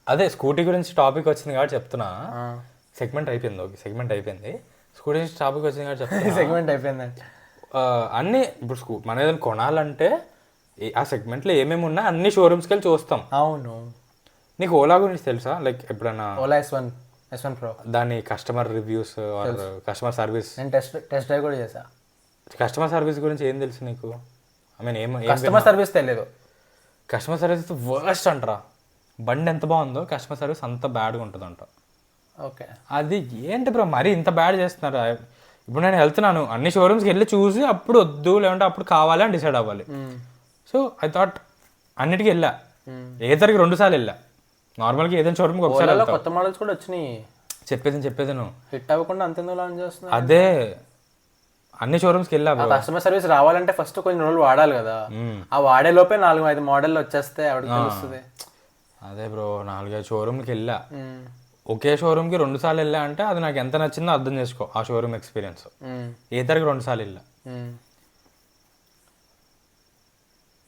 అదే స్కూటీ గురించి టాపిక్ వచ్చింది కాబట్టి చెప్తున్నా. సెగ్మెంట్ అయిపోయింది, ఓకే సెగ్మెంట్ అయిపోయింది. స్కూటీ గురించి టాపిక్ వచ్చింది కాబట్టి చెప్తున్నా. సెగ్మెంట్ అయిపోయిందండి. అన్నీ ఇప్పుడు మనం ఏదైనా కొనాలంటే ఆ సెగ్మెంట్లో ఏమేమి ఉన్నా అన్ని షోరూమ్స్కి వెళ్ళి చూస్తాం. అవును. నీకు ఓలా గురించి తెలుసా? లైక్ ఎప్పుడైనా ఓలా S1 Pro దాని customer reviews or customer service? నేను టెస్ట్ డ్రైవ్ కూడా చేసా. కస్టమర్ సర్వీస్ గురించి ఏం తెలుసు నీకు? ఐ మీన్ ఏం కస్టమర్ సర్వీస్ తెలియదు. కస్టమర్ సర్వీస్ వర్స్ట్ అంటారా? బండి ఎంత బాగుందో కస్టమర్ సర్వీస్ అంత బ్యాడ్గా ఉంటుంది అంట. ఓకే, అది ఏంటి బ్రో మరీ ఇంత బ్యాడ్ చేస్తున్నారు? ఇప్పుడు నేను వెళ్తున్నాను అన్ని షోరూమ్స్కి వెళ్ళి చూసి అప్పుడు వద్దు లేదంటే అప్పుడు కావాలి అని డిసైడ్ అవ్వాలి. సో ఐ థాట్ అన్నిటికీ వెళ్ళా, ఏదరికి 2 సార్లు వెళ్ళా. నార్మల్గా ఏదైనా షోరూమ్కి ఒకసారి కొత్త మోడల్స్ కూడా వచ్చినాయి. చెప్పేది నువ్వు హిట్ అవ్వకుండా అంతెందుకు లాంచ్ చేస్తున్నా. అదే అన్ని షోరూమ్స్కి వెళ్ళా. కస్టమర్ సర్వీస్ రావాలంటే ఫస్ట్ కొన్ని రోజులు వాడాలి కదా. ఆ వాడే లోపే 4-5 మోడల్ వచ్చేస్తే ఎవరికి తెలుస్తుంది? అదే బ్రో 4-5 షోరూమ్కి వెళ్ళా. ఒకే షోరూమ్కి 2 సార్లు వెళ్ళా అంటే అది నాకు ఎంత నచ్చిందో అర్థం చేసుకో. ఆ షోరూమ్ ఎక్స్పీరియన్స్ ఏదరికి 2 సార్లు వెళ్ళా.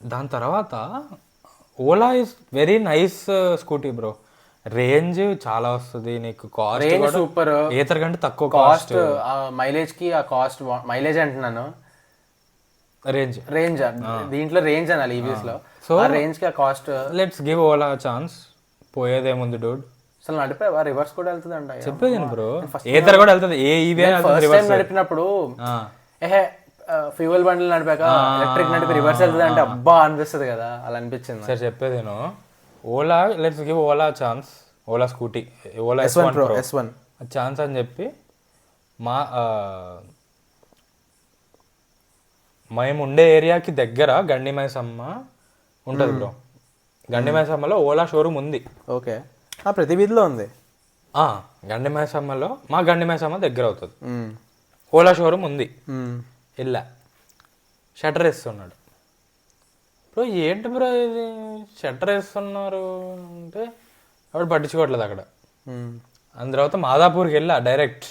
దాని తర్వాత Ola is very nice scooty bro. Range చాలా వస్తుంది నీకు, కాస్ట్ సూపర్, ఏతర్ కంటే తక్కువ కాస్ట్. మైలేజ్ కి ఆ కాస్ట్, మైలేజ్ అంటున్నాను, రేంజ్ దీంట్లో రేంజ్ అనాలి ఈవీస్ లో. సో ఆ రేంజ్ కి ఆ cost. Let's give Ola chance. పోయేదేముంది డూడ్. అసలు నడిపేవా? రివర్స్ కూడా వెళ్తుంది అంట. చెప్పేది బ్రో, ఏతర్ కూడా వెళ్తుంది. ఏ ఈవీ నడిపినప్పుడు ఫ్యూయల్ బండ్లు నడిపాక ఎలక్ట్రిక్ నడిపి రివర్స్ వెళ్తుంది అంటే అబ్బా అనిపిస్తుంది కదా, అలా అనిపించింది. సరే చెప్పేది Ola, let's give Ola chance. Ola scooty, Ola S1 chance అని చెప్పి మేము ఉండే ఏరియాకి దగ్గర గండిమైసమ్మ ఉంటుంది బ్రో. గండిమైసమ్మలో ఓలా షోరూమ్ ఉంది. ఓకే, ప్రతి వీధిలో ఉంది. గండిమైసమ్మలో మా గండిమైసమ్మ దగ్గర అవుతుంది, ఓలా షోరూమ్ ఉంది. వెళ్ళా, షట్టర్ వేస్తున్నాడు. బ్రో ఏంటి బ్రో ఇది షట్టర్ వేస్తున్నారు అంటే అప్పుడు పట్టించుకోవట్లేదు అక్కడ. దాని తర్వాత మాదాపూర్కి వెళ్ళా డైరెక్ట్.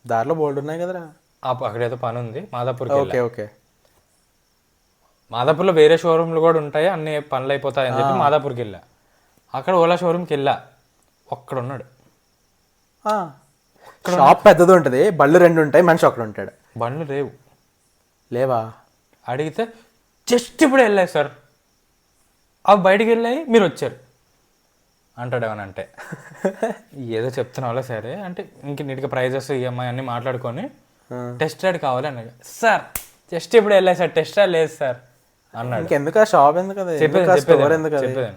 దారిలో బోల్డ్ ఉన్నాయి కదరా, అక్కడేదో పని ఉంది మాదాపూర్కి. ఓకే, మాదాపూర్లో వేరే షోరూమ్లు కూడా ఉంటాయి, అన్ని పనులు అయిపోతాయి అని చెప్పి మాదాపూర్కి వెళ్ళా. అక్కడ ఓలా షోరూమ్కి వెళ్ళా, ఒక్కడున్నాడు. షాప్ పెద్దది ఉంటుంది, బళ్ళు 2 ఉంటాయి, మనిషి ఒకడు ఉంటాడు. బండ్లు లేవా? అడిగితే జస్ట్ ఇప్పుడు వెళ్ళాయి సార్, అవి బయటికి వెళ్ళాయి మీరు వచ్చారు అంటాడు. ఏమనంటే ఏదో చెప్తున్నావులే సరే అంటే ఇంక నీట్గా ప్రైజెస్ ఈఎంఐ అన్నీ మాట్లాడుకొని టెస్ట్ రైడ్ కావాలి అన్నాడు. సార్ జస్ట్ ఇప్పుడు వెళ్ళాయి సార్, టెస్ట్ రైడ్ లేదు సార్ అన్నాడు. ఎందుకు షాప్ ఎందుకు చెప్పేది.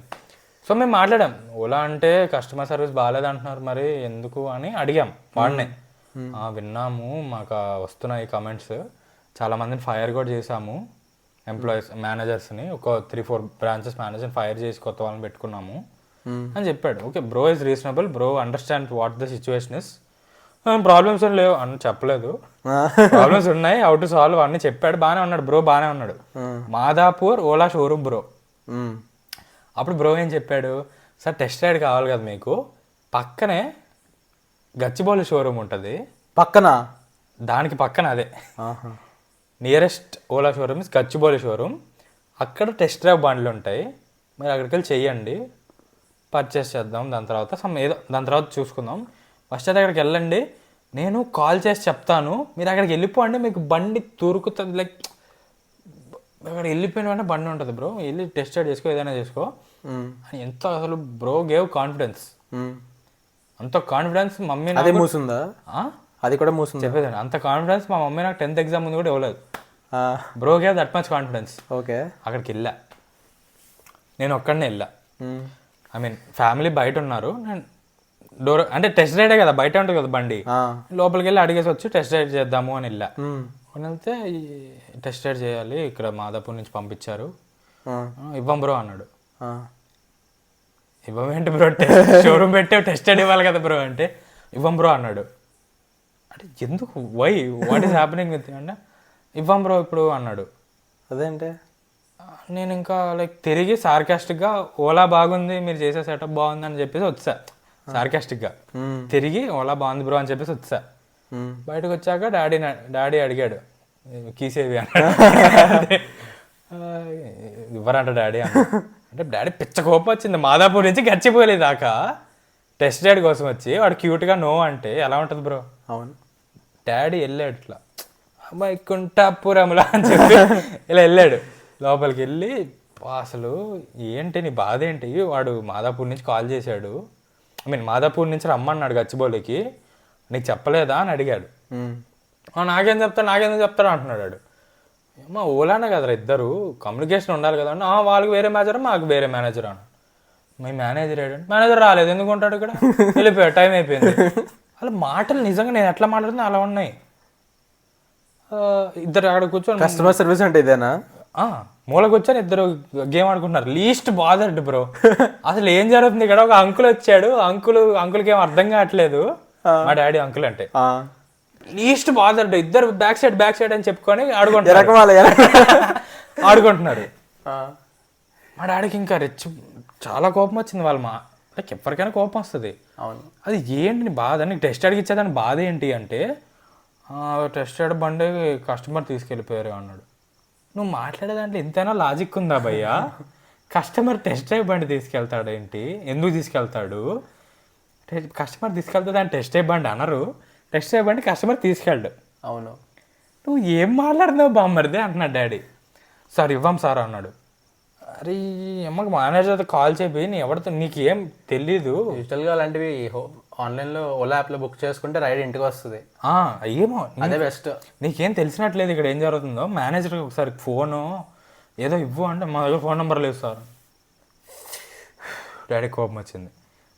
సో మేము మాట్లాడాం, ఓలా అంటే కస్టమర్ సర్వీస్ బాగాలేదు అంటున్నారు మరి ఎందుకు అని అడిగాం వాడినే. విన్నాము, మాకు వస్తున్నాయి కమెంట్స్, చాలామందిని ఫైర్ కూడా చేసాము, ఎంప్లాయీస్ మేనేజర్స్ని, ఒక 3-4 బ్రాంచెస్ మేనేజర్ని ఫైర్ చేసి కొత్త వాళ్ళని పెట్టుకున్నాము అని చెప్పాడు. Okay bro is reasonable, bro understand what the situation is, problems ఏం లేవు అని చెప్పలేదు. ప్రాబ్లమ్స్ ఉన్నాయి, హౌ టు సాల్వ్ అన్నీ చెప్పాడు. బాగానే ఉన్నాడు బ్రో, బాగానే ఉన్నాడు. Madhapur Ola showroom bro. అప్పుడు బ్రో ఏం చెప్పాడు, సార్ టెస్ట్ రైడ్ కావాలి కదా మీకు, పక్కనే గచ్చిబౌలి షోరూమ్ ఉంటుంది పక్కన, దానికి పక్కన అదే nearest Ola showroom is Gachibowli showroom. అక్కడ టెస్ట్ డ్రైవ్ బండ్లు ఉంటాయి, మీరు అక్కడికి వెళ్ళి చెయ్యండి, పర్చేస్ చేద్దాం, దాని తర్వాత చూసుకుందాం. ఫస్ట్ అయితే అక్కడికి వెళ్ళండి, నేను కాల్ చేసి చెప్తాను, మీరు అక్కడికి వెళ్ళిపోండి, మీకు బండి దొరుకుతుంది. లైక్ అక్కడ వెళ్ళిపోయిన వెంటనే బండి ఉంటుంది బ్రో, వెళ్ళి టెస్ట్ రైడ్ చేసుకో, ఏదైనా చేసుకో అని. ఎంత అసలు బ్రో గేవ్ కాన్ఫిడెన్స్, అంత కాన్ఫిడెన్స్ మమ్మీ అది మూసిందా? అది కూడా మూసింది. చెప్పేదండి, అంత కాన్ఫిడెన్స్ మా మమ్మీ నాకు 10th ఎగ్జామ్ ముందు కూడా ఇవ్వలేదు. Bro gave that much confidence. Okay, అక్కడికి వెళ్ళా, నేను ఒక్కడనే వెళ్ళా. ఐ మీన్ ఫ్యామిలీ బయట ఉన్నారు, నేను డోర్ అంటే టెస్ట్ రైడే కదా, బయట ఉంటుంది కదా బండి, లోపలికి వెళ్ళి అడిగేసి వచ్చి టెస్ట్ రైడ్ చేద్దాము అని వెళ్ళా. వెళ్తే టెస్ట్ రైడ్ చేయాలి, ఇక్కడ మాదాపూర్ నుంచి పంపించారు, ఇవ్వం బ్రో అన్నాడు. ఇవ్వమేంటి బ్రో, షోరూమ్ పెట్టే టెస్ట్ రైడ్ ఇవ్వాలి కదా బ్రో అంటే, ఇవ్వం బ్రో అన్నాడు. అంటే ఎందుకు, why, what is happening with అంటే, ఇవ్వం బ్రో ఇప్పుడు అన్నాడు. అదేంటే నేను ఇంకా లైక్ తిరిగి సార్కాస్టిక్గా ఓలా బాగుంది, మీరు చేసే సెటప్ బాగుంది అని చెప్పేసి వచ్చా. సార్కాస్టిక్గా తిరిగి ఓలా బాగుంది బ్రో అని చెప్పేసి వచ్చా. బయటకు వచ్చాక డాడీ అడిగాడు కీసేవి అన్నాడు. ఇవ్వరంట డాడీ అన్న. అంటే డాడీ పిచ్చ కోపం వచ్చింది. మాదాపూర్ నుంచి గచ్చిపోలే దాకా టెస్ట్ రైడ్ కోసం వచ్చి వాడు క్యూట్గా నో అంటే ఎలా ఉంటుంది బ్రో? అవును. డాడీ వెళ్ళాడు ఇట్లా అమ్మాయి కుంటాపురములా అని చెప్పి ఇలా వెళ్ళాడు లోపలికి వెళ్ళి, అసలు ఏంటి నీ బాధ ఏంటి? వాడు మాదాపూర్ నుంచి కాల్ చేశాడు, ఐ మీన్ మాదాపూర్ నుంచి రమ్మన్నాడు గచ్చిబౌలికి, నీకు చెప్పలేదా అని అడిగాడు. నాకేం చెప్తాడు అంటున్నాడు వాడు. అమ్మ ఓలానే కదరా ఇద్దరు, కమ్యూనికేషన్ ఉండాలి కదా అంటే వాళ్ళకి వేరే మేనేజర్ మాకు వేరే మేనేజర్ అన్న. మీ మేనేజర్ ఏడు? మేనేజర్ రాలేదు, ఎందుకు ఉంటాడు ఇక్కడ, వెళ్ళిపోయాడు, టైం అయిపోయింది. అలా మాటలు నిజంగా నేను ఎట్లా మాట్లాడుతున్నా అలా ఉన్నాయి. ఇద్దరు అక్కడ కూర్చొని కస్టమర్ సర్వీస్ అంటే ఇదేనా? మూల కూర్చొని ఇద్దరు గేమ్ ఆడుకుంటున్నారు. Least bothered bro. అసలు ఏం జరుగుతుంది ఇక్కడ? ఒక అంకుల్ వచ్చాడు, అంకుల్కి ఏం అర్థం కావట్లేదు, మా డాడీ అంకుల్ అంటే. లీస్ట్ బాధర్డ్ ఇద్దరు బ్యాక్ సైడ్ అని చెప్పుకొని ఆడుకుంటున్నారు. మా డాడీకి ఇంకా చాలా కోపం వచ్చింది. లైక్ ఎవరికైనా కోపం వస్తుంది. అవును. అది ఏంటి నీ బాధ? నీకు టెస్ట్ అడిగి ఇచ్చేదాని బాధ ఏంటి అంటే, టెస్ట్ అయ్యే బండి కస్టమర్ తీసుకెళ్ళిపోయారు అన్నాడు. నువ్వు మాట్లాడే దాంట్లో ఎంతైనా లాజిక్ ఉందా భయ్యా? కస్టమర్ టెస్ట్ డ్రైవ్ బండి తీసుకెళ్తాడు ఏంటి? ఎందుకు తీసుకెళ్తాడు? కస్టమర్ తీసుకెళ్తే దాన్ని టెస్ట్ డ్రైవ్ బండి అనరు, టెస్ట్ డ్రైవ్ బండి కస్టమర్ తీసుకెళ్ళడు. అవును. నువ్వు ఏం మాట్లాడుతున్నావు బామ్మరిదే అంటున్నాడు డాడీ. సార్ ఇవ్వం సార్ అన్నాడు. అరే అమ్మకి మేనేజర్ కాల్ చేయి, నీ ఎవరితో నీకు ఏం తెలీదు. యూజువల్గా అలాంటివి ఆన్లైన్లో ఓలా యాప్లో బుక్ చేసుకుంటే రైడ్ ఇంటికి వస్తుంది. ఏమో అదే బెస్ట్. నీకేం తెలిసినట్లేదు ఇక్కడ ఏం జరుగుతుందో. మేనేజర్కి ఒకసారి ఫోను ఏదో ఇవ్వు అంటే, మా దగ్గర ఫోన్ నెంబర్ లేదు సార్. డాడీ కోపం వచ్చింది.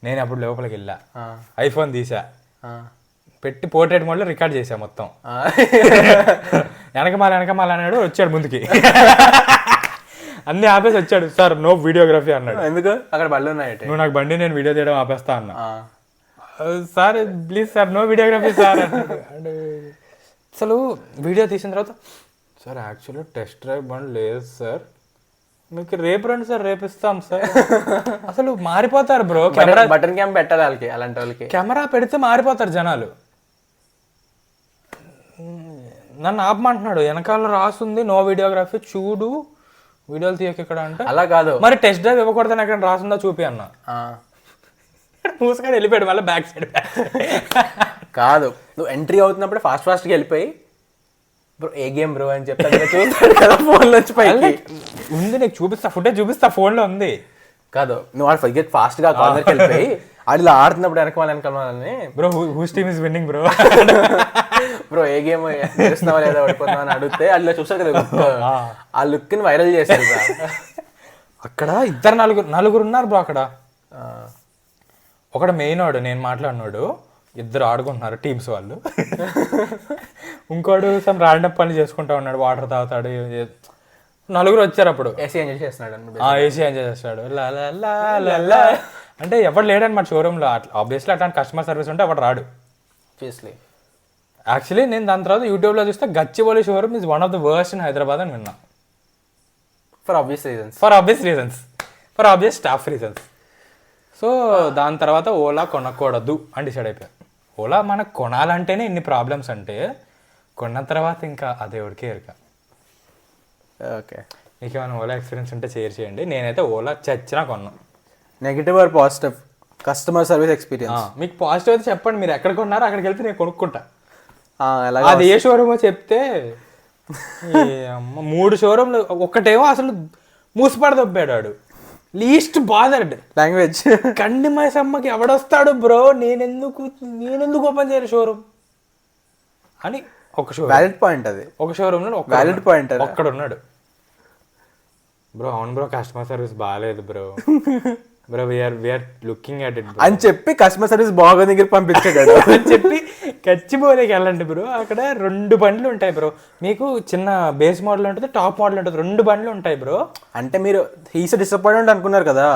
నేను అప్పుడు లోపలికి వెళ్ళా, ఐఫోన్ తీసా, పెట్టి పోర్ట్రేట్ మోడ్లో రికార్డ్ చేసా మొత్తం. వెనకమాల అన్నాడు, వచ్చాడు ముందుకి. అన్ని ఆపేసి వచ్చాడు. సార్ నో వీడియోగ్రఫీ అన్నాడు. ఎందుకు? అక్కడ బండి ఉన్నాయి, నువ్వు నాకు బండి, నేను వీడియో తీయడం ఆపేస్తా అన్నా. Sir please sir no videography sir and అసలు వీడియో తీసిన తర్వాత, సార్ యాక్చువల్లీ టెస్ట్ డ్రైవ్ బండి లేదు సార్, మీకు రేపు రండి సార్, రేపు ఇస్తాం సార్. అసలు మారిపోతారు బ్రో. కెమెరా బటన్ క్యామ్ పెట్టాలి వాళ్ళకి, అలాంటి వాళ్ళకి కెమెరా పెడితే మారిపోతారు జనాలు. నన్ను ఆపమంటున్నాడు, వెనకాల రాసుంది నో వీడియోగ్రఫీ, చూడు వీడియోలు తీయక ఇక్కడ అంటే. అలా కాదు మరి టెస్ట్ డ్రైవ్ ఇవ్వకూడదని ఎక్కడ రాసుందో చూపి అన్న. మూసుకొని వెళ్ళిపోయాడు మళ్ళీ బ్యాక్ సైడ్. కాదు, నువ్వు ఎంట్రీ అవుతున్నప్పుడు ఫాస్ట్గా వెళ్ళిపోయి బ్రో ఏ గేమ్ బ్రో అని చెప్తా చూస్తాడు కదా ఫోన్ నుంచి పైకి. ఉంది నీకు చూపిస్తా, ఫుటేజ్ చూపిస్తా, ఫోన్లో ఉంది. కాదు, నువ్వు వాడు ఫాస్ట్గా కార్నర్కి వెళ్ళిపోయి ఆడిలో ఆడుతున్నప్పుడు వెనకమాలని bro whose team is winning bro, bro ఏ గేమ్ చేస్తున్నావా లేదా ఓడిపోతున్నావు అని అడిగితే అట్లా చూస్తారు కదా, ఆ లుక్ ని వైరల్ చేశారు. అక్కడ ఇద్దరు నలుగురు ఉన్నారు బ్రో అక్కడ. ఒకడు మెయిన్ వాడు, నేను మాట్లాడినాడు, ఇద్దరు ఆడుకుంటున్నారు టీమ్స్ వాళ్ళు. ఇంకోడు సమ్ ర్యాండమ్ పని చేసుకుంటా ఉన్నాడు, వాటర్ తాగుతాడు. నలుగురు వచ్చారు అప్పుడు. ఏసీ ఎంజాయ్ చేస్తున్నాడు, ఏసీ ఎంజాయ్ చేస్తాడు. అంటే ఎవరు లేడనమాట షోరూమ్లో. అట్లా ఆబ్వియస్లీ అట్లాంటి కస్టమర్ సర్వీస్ ఉంటే ఎవరు రాడు. యాక్చువల్లీ నేను దాని తర్వాత యూట్యూబ్లో చూస్తే Gachibowli showroom is one of the worst in Hyderabad అని విన్నా. For obvious staff reasons. So దాని తర్వాత ఓలా కొనకూడదు అని డిసైడ్ అయిపోయాను. ఓలా మనకు కొనాలంటేనే ఇన్ని ప్రాబ్లమ్స్ అంటే, కొన్న తర్వాత ఇంకా అదేవుడికే ఎరుక. ఓకే, మీకు ఏమైనా ఓలా ఎక్స్పీరియన్స్ ఉంటే షేర్ చేయండి. నేనైతే ఓలా చచ్చినా కొన్నాను. Negative or positive customer service experience? మీకు పాజిటివ్ అయితే చెప్పండి, మీరు ఎక్కడ కొన్నారో అక్కడికి వెళ్తే నేను కొనుక్కుంటా. అది ఏ షోరూమో చెప్తే. 3 షోరూమ్లు, ఒక్కటేమో అసలు మూసిపడ దొబ్బాడు వాడు. Least bothered language. కండి మైసమ్మకి ఎవడొస్తాడు బ్రో, నేనెందుకు ఓపెన్ చేయరు షోరూమ్ అని. ఒక షోరూమ్ వ్యాలిడ్ పాయింట్, అది ఒక షోరూమ్ వ్యాలిడ్ పాయింట్. ఒక్కడ ఉన్నాడు బ్రో. అవును బ్రో, కస్టమర్ సర్వీస్ బాగాలేదు bro, bro we are looking at it అని చెప్పి కస్టమర్ సర్వీస్ బాగా దగ్గర పంపించాడు అని చెప్పి గచ్చిబౌలికి వెళ్ళండి బ్రో. అక్కడ 2 బండ్లు ఉంటాయి బ్రో. మీకు చిన్న బేస్ మోడల్ ఉంటుంది, టాప్ మోడల్ ఉంటుంది, 2 బండ్లు ఉంటాయి బ్రో. అంటే మీరు హీస్ డిసప్పాయింట్మెంట్ అనుకున్నారు కదా,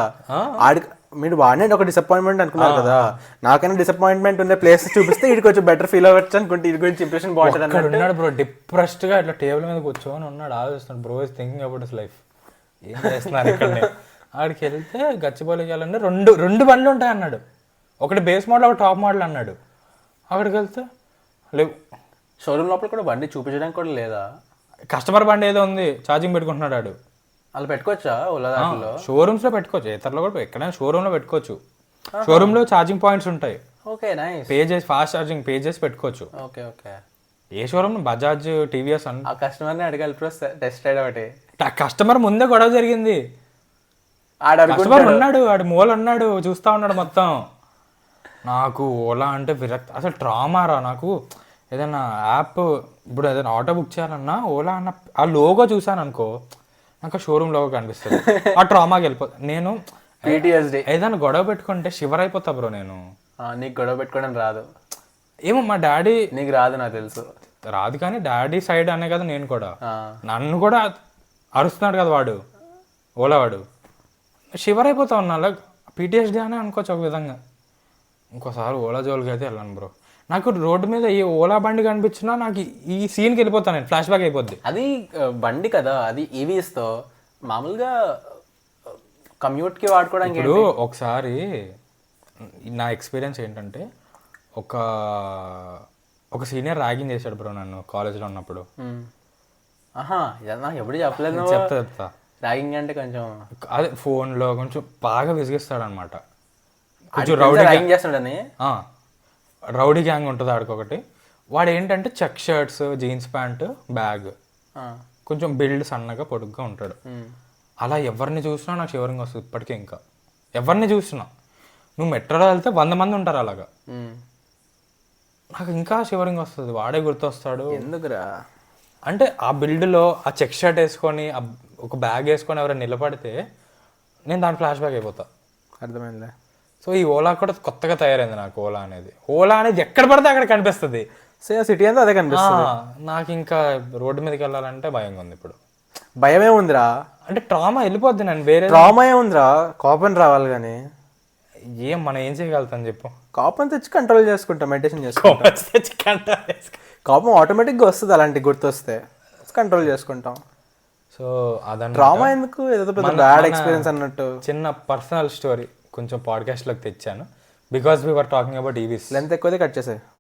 మీరు వాడినే ఒక డిసప్పాయింట్మెంట్ అనుకున్నారు కదా. నాకైనా డిసప్పాయింట్మెంట్ ఉండే ప్లేస్ చూపిస్తే ఇది కొంచెం బెటర్ ఫీల్ అవ్వచ్చు అనుకుంటే, ఇది గురించి ఇంప్రెషన్ బాగుంటుంది ఉన్నాడు బ్రో. డిప్రెస్డ్ గా ఇట్లా టేబుల్ మీద కూర్చొని ఉన్నాడు, ఆలోచిస్తున్నాడు. Bro is thinking about his life, ఏం చేస్తున్నారు ఇక్కడ. ఆడికి వెళ్తే గచ్చిబౌలికి వెళ్ళండి, 2 బండ్లు ఉంటాయి అన్నాడు. ఒకటి బేస్ మోడల్, ఒకటి టాప్ మోడల్ అన్నాడు. అక్కడికి వెళ్తే లేవు. షోరూమ్ లోపల కూడా బండి చూపించడానికి కూడా లేదా? కస్టమర్ బండి ఏదో ఉంది, ఛార్జింగ్ పెట్టుకుంటున్నాడు ఆడు. వాళ్ళు పెట్టుకోవచ్చా ఓలా దాంట్లో? షోరూమ్స్లో పెట్టుకోవచ్చు, ఇతరులో కూడా ఎక్కడైనా షోరూంలో పెట్టుకోవచ్చు. షోరూంలో ఛార్జింగ్ పాయింట్స్ ఉంటాయి, ఓకే నైస్. పే చేసి ఫాస్ట్ ఛార్జింగ్ పే చేసి పెట్టుకోవచ్చు. Okay okay. ఏ షోరూమ్? బజాజ్, టీవీఎస్ అని. ఆ కస్టమర్ని అడగాలి బ్రో, టెస్ట్ రైడ్ ఒకటి. కస్టమర్ ముందే గొడవ జరిగింది. కస్టమర్ ఉన్నాడు, ఆడు మూల ఉన్నాడు, చూస్తా ఉన్నాడు మొత్తం. నాకు ఓలా అంటే విరక్తి, అసలు ట్రామారా నాకు. ఏదైనా యాప్ ఇప్పుడు ఏదైనా ఆటో బుక్ చేయాలన్నా ఓలా అన్న ఆ లోగో చూసాను అనుకో, నాకు షోరూమ్ లోగో కనిపిస్తుంది, ఆ ట్రామాకి వెళ్ళిపోతా నేను. PTSD. ఏదైనా గొడవ పెట్టుకుంటే షివర్ అయిపోతా బ్రో నేను. నీకు గొడవ పెట్టుకోవడం రాదు? ఏమో మా డాడీ. నీకు రాదు నాకు తెలుసు. రాదు కానీ డాడీ సైడ్ అనే కదా నేను కూడా. నన్ను కూడా అరుస్తున్నాడు కదా వాడు, ఓలా వాడు. షివర్ అయిపోతా ఉన్నా, లైక్ PTSD అనే అనుకోవచ్చు ఒక విధంగా. ఇంకోసారి ఓలా జోలికి అయితే వెళ్ళాను బ్రో. నాకు రోడ్డు మీద ఈ ఓలా బండి కనిపించినా నాకు ఈ సీన్కి వెళ్ళిపోతాను నేను, ఫ్లాష్ బ్యాక్ అయిపోద్ది. అది బండి కదా, అది ఈవీస్తో మామూలుగా కమ్యూట్కి వాడుకోవడానికి. ఇప్పుడు ఒకసారి నా ఎక్స్పీరియన్స్ ఏంటంటే, ఒక సీనియర్ ర్యాగింగ్ చేశాడు బ్రో నన్ను కాలేజ్లో ఉన్నప్పుడు. నాకు ఎప్పుడు చెప్పలేదు. చెప్తా. ర్యాగింగ్ అంటే కొంచెం అదే ఫోన్లో కొంచెం బాగా విసిగిస్తాడు అనమాట. కొంచెం ర్యాగింగ్ చేస్తాడని. రౌడీ గ్యాంగ్ ఉంటుంది ఆడికొకటి. వాడు ఏంటంటే check shirts, jeans pant, bag, కొంచెం బిల్డ్ సన్నగా పొడుగ్గా ఉంటాడు. అలా ఎవరిని చూసినా నాకు షివరింగ్ వస్తుంది ఇప్పటికే. ఇంకా ఎవరిని చూసినా, నువ్వు మెట్రోలో వెళ్తే 100 మంది ఉంటారు అలాగా, నాకు ఇంకా షివరింగ్ వస్తుంది. వాడే గుర్తొస్తాడు. ఎందుకురా అంటే ఆ బిల్డ్లో ఆ చెక్ షర్ట్ వేసుకొని ఒక బ్యాగ్ వేసుకొని ఎవరైనా నిలబడితే నేను దాని ఫ్లాష్ బ్యాక్ అయిపోతా. అర్థమైందా? సో ఈ ఓలా కూడా కొత్తగా తయారైంది నాకు. ఓలా అనేది ఎక్కడ పడితే అక్కడ కనిపిస్తుంది. సిటీ అంతా అదే కనిపిస్తుంది. నాకు ఇంకా రోడ్డు మీదకి వెళ్ళాలంటే భయంగా ఉంది ఇప్పుడు. భయమే ఉందిరా అంటే ట్రామా వెళ్ళిపోద్ది నన్ను. వేరే ట్రామా ఏముందిరా, కోపం రావాలి కానీ మనం ఏం చేయగలుగుతాం చెప్పు? కోపం తెచ్చి కంట్రోల్ చేసుకుంటాం, మెడిటేషన్ చేసుకుంటాం. కోపం ఆటోమేటిక్గా వస్తుంది, అలాంటి గుర్తొస్తే కంట్రోల్ చేసుకుంటాం. సో అదన్న ట్రామా ఎందుకు, ఏదో పెద్ద బ్యాడ్ ఎక్స్పీరియన్స్ అన్నట్టు. చిన్న పర్సనల్ స్టోరీ కొంచెం పాడ్కాస్ట్లోకి తెచ్చాను, because we were talking about EVs. Length ఎక్కువదే కట్ చేసాయి.